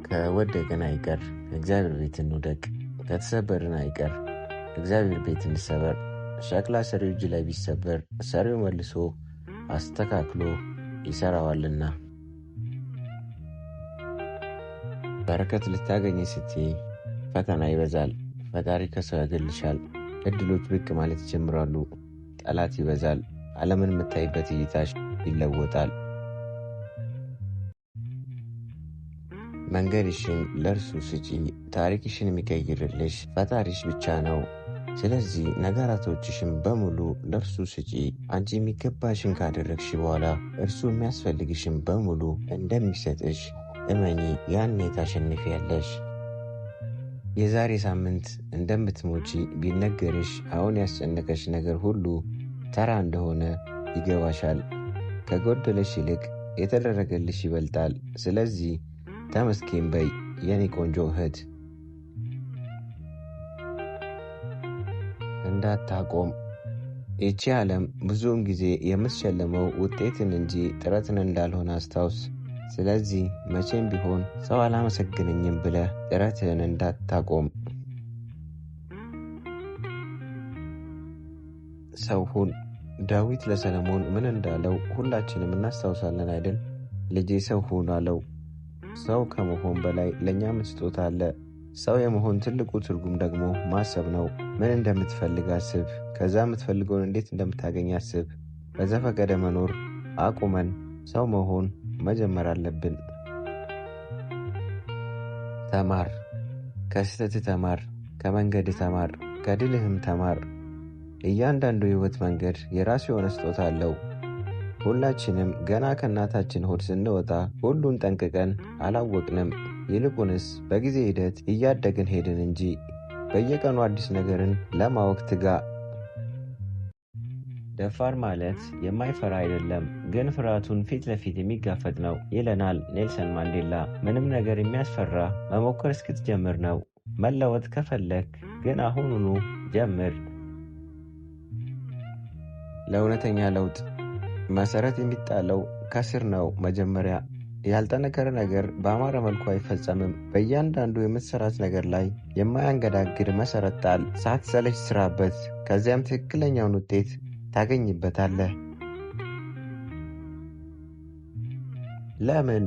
ከወደቅን አይቀር እግዚአብሔር ቤት እንውደቅ፣ ከተሰበርን አይቀር እግዚአብሔር ቤት እንሰበር። ሸክላ ሰሪው እጅ ላይ ቢሰበር ሰሪው መልሶ አስተካክሎ ይሰራዋልና። በረከት ልታገኝ ስትይ ፈተና ይበዛል። ፈጣሪ ከሰው ያገልሻል። እድሎች ብቅ ማለት ይጀምራሉ። ጠላት ይበዛል። ዓለምን የምታይበት እይታሽ ይለወጣል። መንገድሽን ለእርሱ ስጪ። ታሪክሽን የሚቀይርልሽ ፈጣሪሽ ብቻ ነው። ስለዚህ ነገራቶችሽን በሙሉ ለእርሱ ስጪ። አንቺ የሚገባሽን ካደረግሽ በኋላ እርሱ የሚያስፈልግሽን በሙሉ እንደሚሰጥሽ እመኚ። ያኔ ታሸንፊያለሽ። የዛሬ ሳምንት እንደምትሞቺ ቢነገርሽ አሁን ያስጨነቀሽ ነገር ሁሉ ተራ እንደሆነ ይገባሻል። ከጎደለሽ ይልቅ የተደረገልሽ ይበልጣል። ስለዚህ ተመስገን በይ የኔ ቆንጆ እህት። እንዳታቆም። ይቺ ዓለም ብዙውን ጊዜ የምትሸልመው ውጤትን እንጂ ጥረትን እንዳልሆነ አስታውስ። ስለዚህ መቼም ቢሆን ሰው አላመሰግነኝም ብለህ ጥረትህን እንዳታቆም። ሰው ሁን። ዳዊት ለሰለሞን ምን እንዳለው ሁላችንም እናስታውሳለን አይደል? ልጄ ሰው ሁን አለው። ሰው ከመሆን በላይ ለእኛ ምን ስጦታ አለ? ሰው የመሆን ትልቁ ትርጉም ደግሞ ማሰብ ነው። ምን እንደምትፈልግ አስብ። ከዛ የምትፈልገውን እንዴት እንደምታገኝ አስብ። በዘፈቀደ መኖር አቁመን ሰው መሆን መጀመር አለብን። ተማር። ከስህተት ተማር። ከመንገድ ተማር። ከድልህም ተማር። እያንዳንዱ የህይወት መንገድ የራሱ የሆነ ስጦታ አለው። ሁላችንም ገና ከእናታችን ሆድ ስንወጣ ሁሉን ጠንቅቀን አላወቅንም። ይልቁንስ በጊዜ ሂደት እያደግን ሄድን እንጂ። በየቀኑ አዲስ ነገርን ለማወቅ ትጋ። ደፋር ማለት የማይፈራ አይደለም፣ ግን ፍርሃቱን ፊት ለፊት የሚጋፈጥ ነው ይለናል ኔልሰን ማንዴላ። ምንም ነገር የሚያስፈራ መሞከር እስክትጀምር ነው። መለወጥ ከፈለክ ግን አሁኑኑ ጀምር። ለእውነተኛ ለውጥ መሰረት የሚጣለው ከስር ነው። መጀመሪያ ያልጠነከረ ነገር በአማረ መልኩ አይፈጸምም። በእያንዳንዱ የምትሰራት ነገር ላይ የማያንገዳግድ መሰረት ጣል። ሳትሰለች ስራበት። ከዚያም ትክክለኛውን ውጤት ታገኝበታለህ። ለምን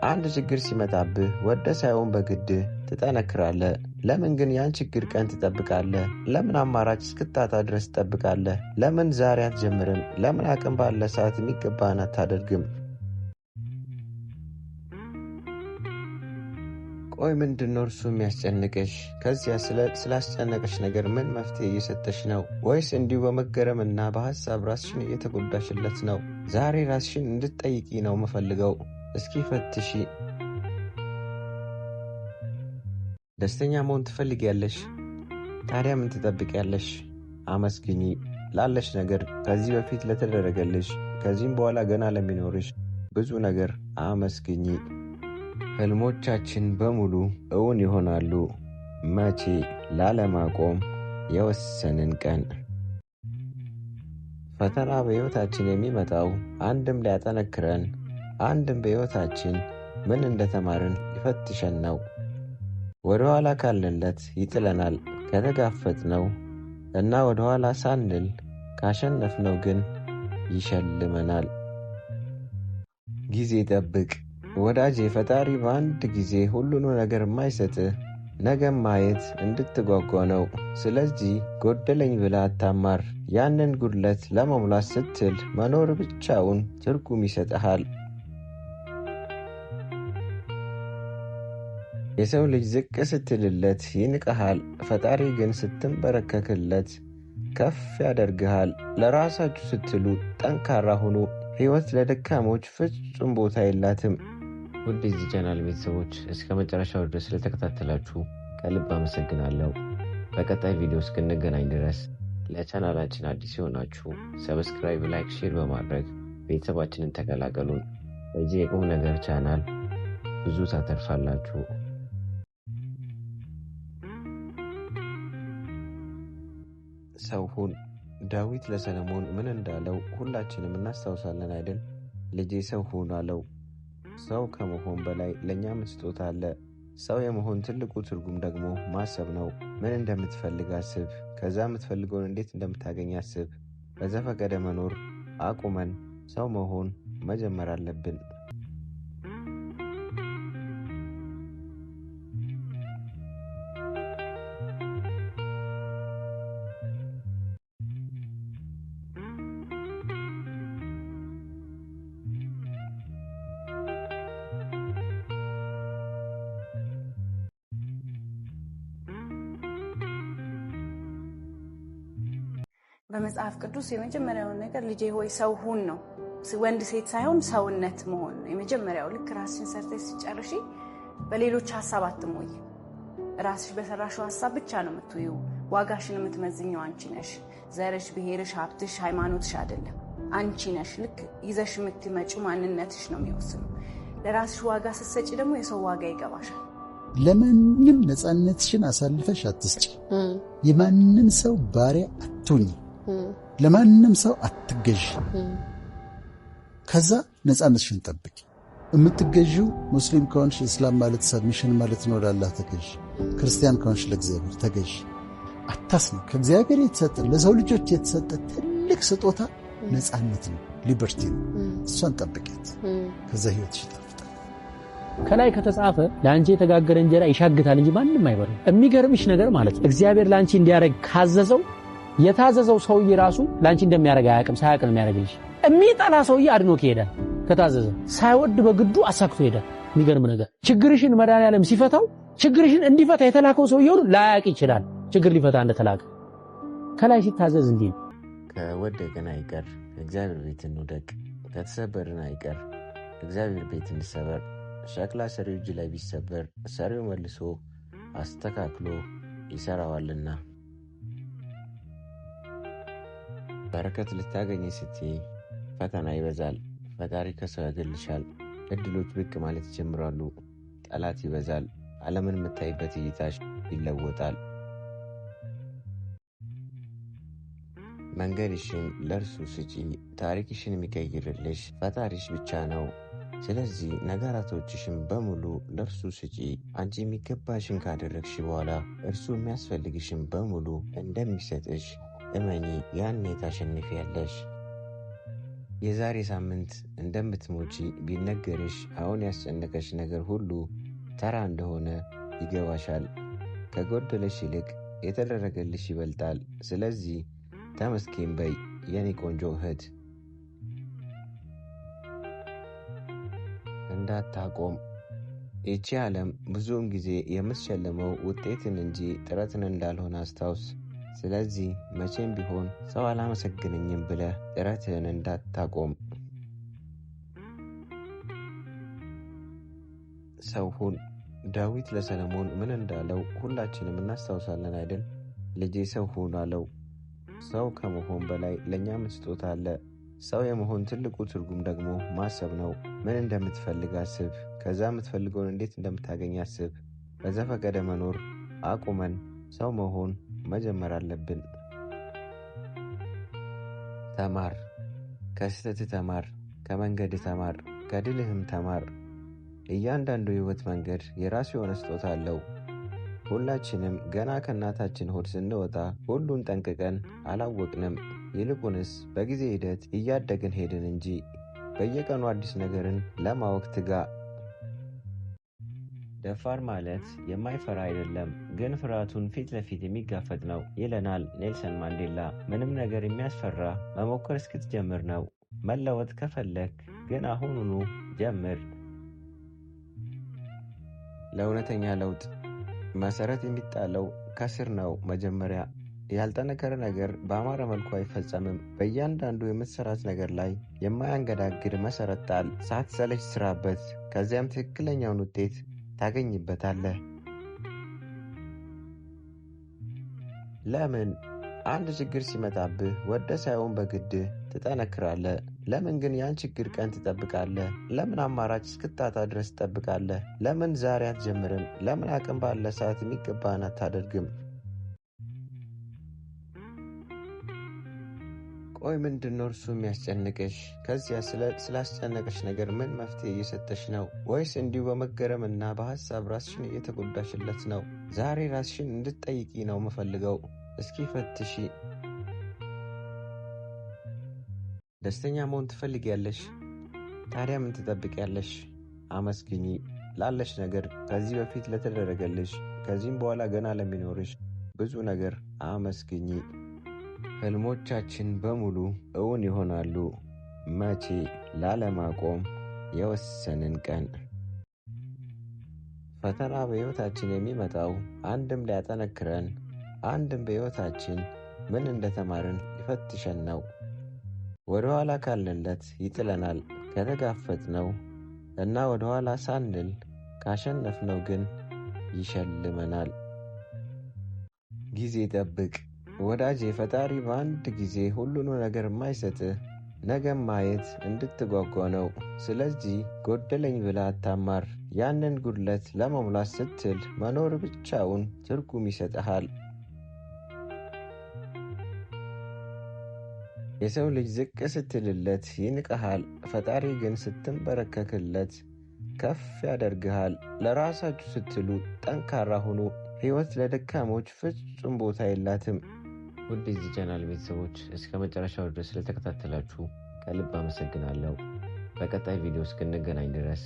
አንድ ችግር ሲመጣብህ ወደ ሳይሆን በግድህ ትጠነክራለህ? ለምን ግን ያን ችግር ቀን ትጠብቃለህ? ለምን አማራጭ እስክታጣ ድረስ ትጠብቃለህ? ለምን ዛሬ አትጀምርም? ለምን አቅም ባለ ሰዓት የሚገባህን አታደርግም? ቆይ ምንድነው እርሱ የሚያስጨንቅሽ? ከዚያ ስላስጨነቀሽ ነገር ምን መፍትሄ እየሰጠሽ ነው? ወይስ እንዲሁ በመገረምና በሐሳብ ራስሽን እየተጎዳሽለት ነው? ዛሬ ራስሽን እንድትጠይቂ ነው የምፈልገው። እስኪ ፈትሺ። ደስተኛ መሆን ትፈልጊያለሽ? ታዲያ ምን ትጠብቂያለሽ? አመስግኚ ላለሽ ነገር፣ ከዚህ በፊት ለተደረገልሽ፣ ከዚህም በኋላ ገና ለሚኖርሽ ብዙ ነገር አመስግኚ። ህልሞቻችን በሙሉ እውን ይሆናሉ። መቼ? ላለማቆም የወሰንን ቀን። ፈተና በሕይወታችን የሚመጣው አንድም ሊያጠነክረን፣ አንድም በሕይወታችን ምን እንደተማርን ሊፈትሸን ነው። ወደ ኋላ ካለለት ይጥለናል። ከተጋፈጥነው እና ወደ ኋላ ሳንል ካሸነፍነው ግን ይሸልመናል። ጊዜ ጠብቅ ወዳጄ። ፈጣሪ በአንድ ጊዜ ሁሉን ነገር የማይሰጥህ ነገም ማየት እንድትጓጓ ነው። ስለዚህ ጎደለኝ ብላ አታማር። ያንን ጉድለት ለመሙላት ስትል መኖር ብቻውን ትርጉም ይሰጥሃል። የሰው ልጅ ዝቅ ስትልለት ይንቀሃል። ፈጣሪ ግን ስትንበረከክለት ከፍ ያደርግሃል። ለራሳችሁ ስትሉ ጠንካራ ሁኑ። ሕይወት ለደካሞች ፍጹም ቦታ የላትም። ውድ የዚህ ቻናል ቤተሰቦች እስከ መጨረሻው ድረስ ስለተከታተላችሁ ከልብ አመሰግናለሁ። በቀጣይ ቪዲዮ እስክንገናኝ ድረስ ለቻናላችን አዲስ የሆናችሁ ሰብስክራይብ፣ ላይክ፣ ሼር በማድረግ ቤተሰባችንን ተቀላቀሉን። በዚህ የቁም ነገር ቻናል ብዙ ታተርፋላችሁ። ሰው ሁን። ዳዊት ለሰለሞን ምን እንዳለው ሁላችንም እናስታውሳለን አይደል? ልጄ ሰው ሁን አለው። ሰው ከመሆን በላይ ለእኛ ምን ስጦታ አለ? ሰው የመሆን ትልቁ ትርጉም ደግሞ ማሰብ ነው። ምን እንደምትፈልግ አስብ። ከዛ የምትፈልገውን እንዴት እንደምታገኝ አስብ። በዘፈቀደ መኖር አቁመን ሰው መሆን መጀመር አለብን። በመጽሐፍ ቅዱስ የመጀመሪያው ነገር ልጄ ሆይ ሰው ሁን ነው። ወንድ ሴት ሳይሆን ሰውነት መሆን ነው የመጀመሪያው። ልክ ራስሽን ሰርተሽ ሲጨርሺ በሌሎች ሐሳብ አትሞይ። ራስሽ በሰራሽው ሐሳብ ብቻ ነው የምትውይው። ዋጋሽን የምትመዝኘው አንቺ ነሽ። ዘርሽ፣ ብሔርሽ፣ ሀብትሽ፣ ሃይማኖትሽ አይደለም። አንቺ ነሽ። ልክ ይዘሽ የምትመጪው ማንነትሽ ነው የሚወስነው። ለራስሽ ዋጋ ስትሰጪ ደግሞ የሰው ዋጋ ይገባሻል። ለማንም ነፃነትሽን አሳልፈሽ አትስጪ። የማንም ሰው ባሪያ አትሁኚ። ለማንም ሰው አትገዢ። ከዛ ነፃነትሽን ጠብቂ። የምትገዢው ሙስሊም ከሆንሽ እስላም ማለት ሰብሚሽን ማለት ነው፣ ለአላህ ተገዢ። ክርስቲያን ከሆንሽ ለእግዚአብሔር ተገዢ። አታስነ ከእግዚአብሔር የተሰጠ ለሰው ልጆች የተሰጠ ትልቅ ስጦታ ነፃነት ነው፣ ሊበርቲ ነው። እሷን ጠብቂያት። ከዛ ህይወትሽ ይጣፍጣል። ከላይ ከተጻፈ ለአንቺ የተጋገረ እንጀራ ይሻግታል እንጂ ማንም አይበላም። የሚገርምሽ ነገር ማለት ነው እግዚአብሔር ለአንቺ እንዲያረግ ካዘዘው የታዘዘው ሰውዬ ራሱ ላንቺ እንደሚያረጋ ያቅም ሳያቅ ነው የሚያረጋልሽ። የሚጠላ ሰውዬ አድኖ ከሄደ ከታዘዘ ሳይወድ በግዱ አሳክቶ ሄደ። የሚገርም ነገር ችግርሽን መድኃኒዓለም ሲፈታው ችግርሽን እንዲፈታ የተላከው ሰውዬው ላያቅ ይችላል ችግር ሊፈታ እንደተላከ። ከላይ ሲታዘዝ እንዲህ ከወደቅን አይቀር እግዚአብሔር ቤት እንውደቅ፣ ከተሰበርን አይቀር እግዚአብሔር ቤት እንሰበር። ሸክላ ሰሪው እጅ ላይ ቢሰበር ሰሪው መልሶ አስተካክሎ ይሰራዋልና። በረከት ልታገኝ ስትይ ፈተና ይበዛል። ፈጣሪ ከሰው ያገልሻል። እድሎች ብቅ ማለት ይጀምራሉ። ጠላት ይበዛል። ዓለምን የምታይበት እይታሽ ይለወጣል። መንገድሽን ለእርሱ ስጪ። ታሪክሽን የሚቀይርልሽ ፈጣሪሽ ብቻ ነው። ስለዚህ ነገራቶችሽን በሙሉ ለእርሱ ስጪ። አንቺ የሚገባሽን ካደረግሽ በኋላ እርሱ የሚያስፈልግሽን በሙሉ እንደሚሰጥሽ እመኚ። ያኔ ታሸንፊያለሽ። የዛሬ ሳምንት እንደምትሞቺ ቢነገርሽ አሁን ያስጨነቀሽ ነገር ሁሉ ተራ እንደሆነ ይገባሻል። ከጎደለሽ ይልቅ የተደረገልሽ ይበልጣል። ስለዚህ ተመስገን በይ የኔ ቆንጆ እህት። እንዳታቆም። ይቺ ዓለም ብዙውን ጊዜ የምትሸልመው ውጤትን እንጂ ጥረትን እንዳልሆነ አስታውስ። ስለዚህ መቼም ቢሆን ሰው አላመሰግነኝም ብለህ ጥረትህን እንዳታቆም። ሰው ሁን። ዳዊት ለሰለሞን ምን እንዳለው ሁላችንም እናስታውሳለን አይደል? ልጄ ሰው ሁን አለው። ሰው ከመሆን በላይ ለእኛ ምን ስጦታ አለ? ሰው የመሆን ትልቁ ትርጉም ደግሞ ማሰብ ነው። ምን እንደምትፈልግ አስብ። ከዛ የምትፈልገውን እንዴት እንደምታገኝ አስብ። በዘፈቀደ መኖር አቁመን ሰው መሆን መጀመር አለብን። ተማር። ከስህተት ተማር። ከመንገድ ተማር። ከድልህም ተማር። እያንዳንዱ የህይወት መንገድ የራሱ የሆነ ስጦታ አለው። ሁላችንም ገና ከእናታችን ሆድ ስንወጣ ሁሉን ጠንቅቀን አላወቅንም። ይልቁንስ በጊዜ ሂደት እያደግን ሄድን እንጂ። በየቀኑ አዲስ ነገርን ለማወቅ ትጋ። ደፋር ማለት የማይፈራ አይደለም፣ ግን ፍርሃቱን ፊት ለፊት የሚጋፈጥ ነው ይለናል ኔልሰን ማንዴላ። ምንም ነገር የሚያስፈራ መሞከር እስክትጀምር ነው። መለወጥ ከፈለክ ግን አሁኑኑ ጀምር። ለእውነተኛ ለውጥ መሰረት የሚጣለው ከስር ነው። መጀመሪያ ያልጠነከረ ነገር በአማረ መልኩ አይፈጸምም። በእያንዳንዱ የምትሰራት ነገር ላይ የማያንገዳግድ መሰረት ጣል። ሳትሰለች ስራበት፣ ከዚያም ትክክለኛውን ውጤት ታገኝበታለህ። ለምን? አንድ ችግር ሲመጣብህ ወደ ሳይሆን በግድ ትጠነክራለህ። ለምን ግን ያን ችግር ቀን ትጠብቃለህ? ለምን አማራጭ እስክታጣ ድረስ ትጠብቃለህ? ለምን ዛሬ አትጀምርም? ለምን አቅም ባለ ሰዓት የሚገባህን አታደርግም? ቆይ ምንድነው እርሱ የሚያስጨንቅሽ? ከዚያ ስላስጨነቀሽ ነገር ምን መፍትሄ እየሰጠሽ ነው? ወይስ እንዲሁ በመገረምና በሐሳብ ራስሽን እየተጎዳሽለት ነው? ዛሬ ራስሽን እንድትጠይቂ ነው የምፈልገው። እስኪ ፈትሺ። ደስተኛ መሆን ትፈልጊያለሽ? ታዲያ ምን ትጠብቂያለሽ? አመስግኚ ላለሽ ነገር፣ ከዚህ በፊት ለተደረገልሽ፣ ከዚህም በኋላ ገና ለሚኖርሽ ብዙ ነገር አመስግኚ። ህልሞቻችን በሙሉ እውን ይሆናሉ። መቼ? ላለማቆም የወሰንን ቀን። ፈተና በሕይወታችን የሚመጣው አንድም ሊያጠነክረን፣ አንድም በሕይወታችን ምን እንደተማርን ሊፈትሸን ነው። ወደ ኋላ ካልንለት ይጥለናል። ከተጋፈጥነው እና ወደ ኋላ ሳንል ካሸነፍነው ግን ይሸልመናል። ጊዜ ጠብቅ ወዳጄ። ፈጣሪ በአንድ ጊዜ ሁሉንም ነገር የማይሰጥህ ነገም ማየት እንድትጓጓ ነው። ስለዚህ ጎደለኝ ብለህ አታማር። ያንን ጉድለት ለመሙላት ስትል መኖር ብቻውን ትርጉም ይሰጥሃል። የሰው ልጅ ዝቅ ስትልለት ይንቅሃል። ፈጣሪ ግን ስትንበረከክለት ከፍ ያደርግሃል። ለራሳችሁ ስትሉ ጠንካራ ሁኑ። ሕይወት ለደካሞች ፍጹም ቦታ የላትም። ውድ የዚህ ቻናል ቤተሰቦች እስከ መጨረሻው ድረስ ስለተከታተላችሁ ከልብ አመሰግናለሁ። በቀጣይ ቪዲዮ እስክንገናኝ ድረስ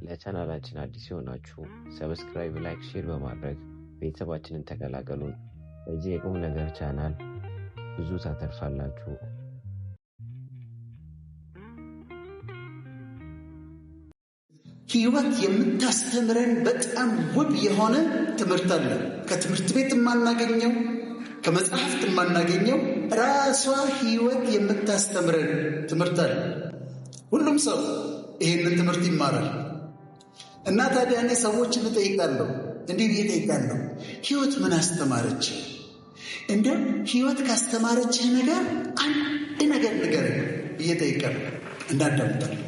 ለቻናላችን አዲስ የሆናችሁ ሰብስክራይብ፣ ላይክ፣ ሼር በማድረግ ቤተሰባችንን ተቀላቀሉን። በዚህ የቁም ነገር ቻናል ብዙ ታተርፋላችሁ። ሕይወት የምታስተምረን በጣም ውብ የሆነ ትምህርት አለ። ከትምህርት ቤት የማናገኘው፣ ከመጽሐፍት የማናገኘው ራሷ ሕይወት የምታስተምረን ትምህርት አለ። ሁሉም ሰው ይህንን ትምህርት ይማራል እና ታዲያ እኔ ሰዎችን እጠይቃለሁ፣ እንዲህ ብዬ እጠይቃለሁ፣ ሕይወት ምን አስተማረች? እንደው ሕይወት ካስተማረችህ ነገር አንድ ነገር ንገረኝ ብዬ እጠይቃለሁ። እንዳዳምጣለሁ።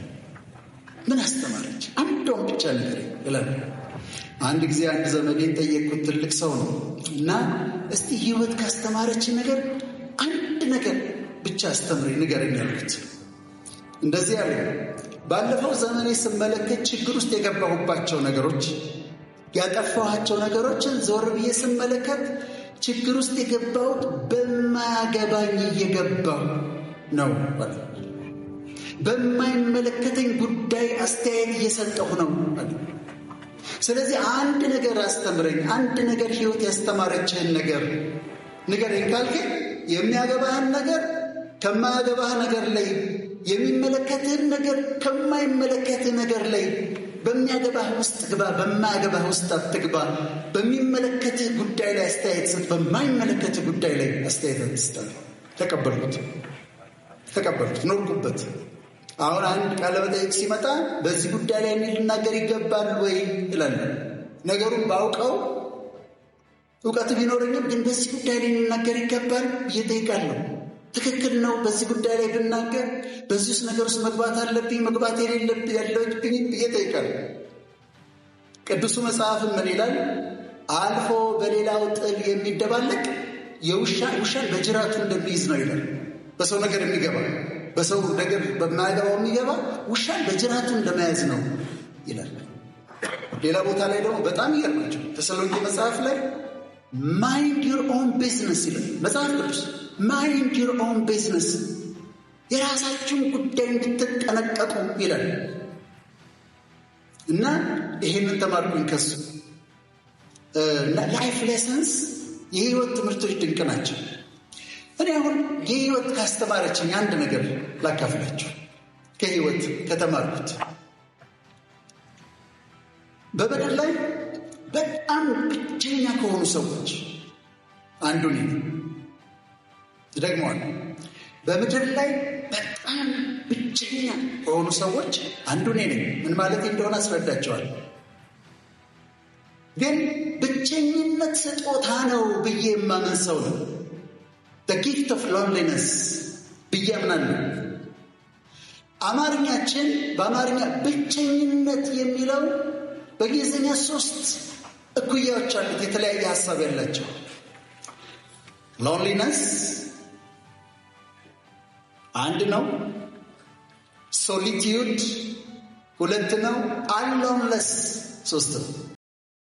ምን አስተማረች? አንዷን ብቻ ንገረኝ እላለሁ። አንድ ጊዜ አንድ ዘመዴን ጠየቅኩት፣ ትልቅ ሰው ነው እና እስቲ ሕይወት ካስተማረች ነገር አንድ ነገር ብቻ አስተምረኝ ንገረኝ አልኩት። እንደዚህ ያለ ባለፈው ዘመኔ ስመለከት ችግር ውስጥ የገባሁባቸው ነገሮች፣ ያጠፋኋቸው ነገሮችን ዞር ብዬ ስመለከት ችግር ውስጥ የገባሁት በማያገባኝ እየገባሁ ነው። በማይመለከተኝ ጉዳይ አስተያየት እየሰጠሁ ነው። ስለዚህ አንድ ነገር አስተምረኝ፣ አንድ ነገር ሕይወት ያስተማረችህን ነገር ንገረኝ ካልከኝ የሚያገባህን ነገር ከማያገባህ ነገር ላይ፣ የሚመለከትህን ነገር ከማይመለከትህ ነገር ላይ፣ በሚያገባህ ውስጥ ግባ፣ በማያገባህ ውስጥ አትግባ። በሚመለከትህ ጉዳይ ላይ አስተያየት ስጥ፣ በማይመለከትህ ጉዳይ ላይ አስተያየት አትስጥ። ተቀበልኩት፣ ኖርኩበት። አሁን አንድ ቃለ መጠይቅ ሲመጣ በዚህ ጉዳይ ላይ ልናገር ይገባል ወይ እላለሁ። ነገሩን ባውቀው እውቀት ቢኖረኝም ግን በዚህ ጉዳይ ላይ ልናገር ይገባል ብዬ እጠይቃለሁ። ትክክል ነው በዚህ ጉዳይ ላይ ብናገር፣ በዚህ ውስጥ ነገር ውስጥ መግባት አለብኝ መግባት ያለብኝ ብዬ እጠይቃለሁ። ቅዱሱ መጽሐፍም ምን ይላል? አልፎ በሌላው ጥል የሚደባለቅ ውሻን በጅራቱ እንደሚይዝ ነው ይላል። በሰው ነገር የሚገባ፣ በሰው ነገር በማያገባው የሚገባ ውሻን በጅራቱ እንደመያዝ ነው ይላል። ሌላ ቦታ ላይ ደግሞ በጣም ይገርማቸው ተሰሎንቄ መጽሐፍ ላይ ማይንድ ዩር ኦን ቢዝነስ ይላል መጽሐፍ ቅዱስ። ማይንድ ዩር ኦን ቢዝነስ፣ የራሳችሁን ጉዳይ እንድትጠነቀቁ ይላል። እና ይሄንን ተማርኩኝ ከሱ። ላይፍ ሌሰንስ፣ የህይወት ትምህርቶች ድንቅ ናቸው። እኔ አሁን የህይወት ካስተማረችኝ አንድ ነገር ላካፍላችሁ። ከህይወት ከተማርኩት በበደል ላይ በጣም ብቸኛ ከሆኑ ሰዎች አንዱ ነኝ። ደግሞዋለሁ። በምድር ላይ በጣም ብቸኛ ከሆኑ ሰዎች አንዱ እኔ ነኝ። ምን ማለት እንደሆነ አስረዳቸዋለሁ። ግን ብቸኝነት ስጦታ ነው ብዬ የማምን ሰው ነው። the gift of loneliness ብዬ አምናለሁ። አማርኛችን በአማርኛ ብቸኝነት የሚለው በእንግሊዝኛ 3 እኩያዎች አሉት፣ የተለያየ ሀሳብ ያላቸው። loneliness አንድ ነው፣ solitude 2 ነው፣ aloneness 3 ነው።